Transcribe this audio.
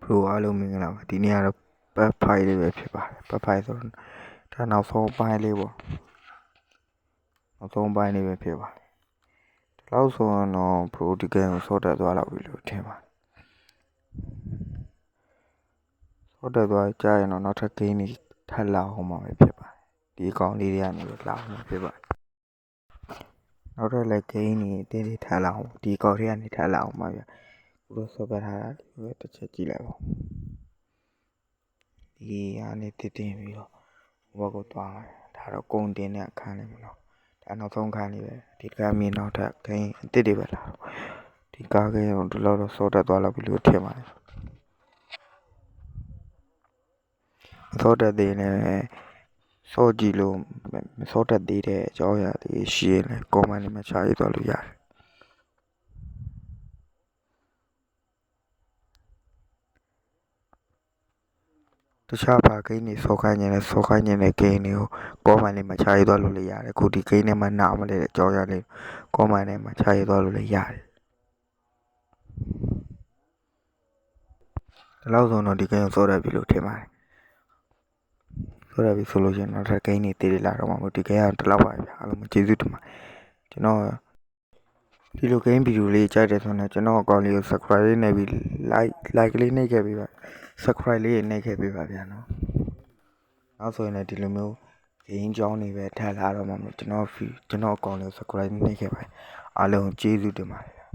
Pro အားလုံးမင်္ဂလာပါဒီနေ့ကတော့ Part 5လေးပဲဖြစ်ပါတယ် Part 5ဆိုတော့ဒါနောက်ဆုံးပိုင်းလေးပေါ့နောက်ဆုံးပိုင်းလေးပဲဖြစ်ပါတယ်ဒီလောက်ဆိုရင်တော့ Pro ဒီ game ကိုစောတက်သွားလောက်ပြီလို့ထင်ပါတယ်စောတက်သွားကြရင်တော့နောက်ထပ် game တွေထပ်လာအောင်မှာပဲဖြစ်ပါတယ်ဒီအကောင်လေးတွေကနေလာအောင်မှာဖြစ်ပါတယ်နောက်ထပ်လည်း game တွေအသေးသေးထပ်လာအောင်ဒီအကောင်တွေကနေထပ်လာအောင်မှာဗျဘလို့စောပတ်ထားတာဒီပဲတစ်ချက်ကြည့်လိုက်ပါဒီကနေတင်ပြီးတော့ဘက်ကိုသွားမှာဒါတော့ကုန်တင်တဲ့အခန်းလေးမနော်ဒါနောက်ဆုံးခန်းလေးပဲဒီကမ်းမြေနောက်ထပ်ဂိမ်းအစ်စ်တွေပဲလာတော့ဒီကားကင်းကိုဒီလောက်တော့စောတက်သွားလောက်ပြီလို့ထင်ပါတယ်စောတက်သေးတယ်စောကြည့်လို့မစောတက်သေးတဲ့အကြောင်းအရာတွေရှိရင်လည်း comment တွေမှာချရေးသွားလို့ရတယ်တခြားဘာဂိမ်းတွေစောခိုင်းနေတဲ့ဂိမ်းတွေကိုကောမန်လေးမှာချရေးသွားလို့လည်းရတယ်ခုဒီဂိမ်းထဲမှာနားမလဲတဲ့အကြောင်းအရာလေးကောမန်ထဲမှာချရေးသွားလို့လည်းရတယ်ဒီလောက်ဆိုတော့ဒီဂိမ်းကိုစောတက်ပြီလို့ထင်ပါတယ်စောတက်ပြီဆိုလို့ရှိရင်နောက်ထပ်ဂိမ်းတွေတည်လာတော့မှာမို့ဒီဂိမ်းကဒီလောက်ပါပဲအားလုံးကျေးဇူးတင်ပါတယ်ကျွန်တော်ဒီလို game ဗီဒီယိုလေးကြိုက်တယ်ဆိုရင်ကျွန်တော်အကောင့်လေးကို subscribe လေးနှိပ်ပြီး like လေးနှိပ်ခဲ့ပေးပါ subscribe လေးနှိပ်ခဲ့ပေးပါဗျာနော်နောက်ဆိုရင်လည်းဒီလိုမျိုး game ကြောင်းတွေပဲထပ်လာတော့မှကျွန်တော်အကောင့်လေးကို subscribe နှိပ်ခဲ့ပါအားလုံးကျေးဇူးတင်ပါတယ်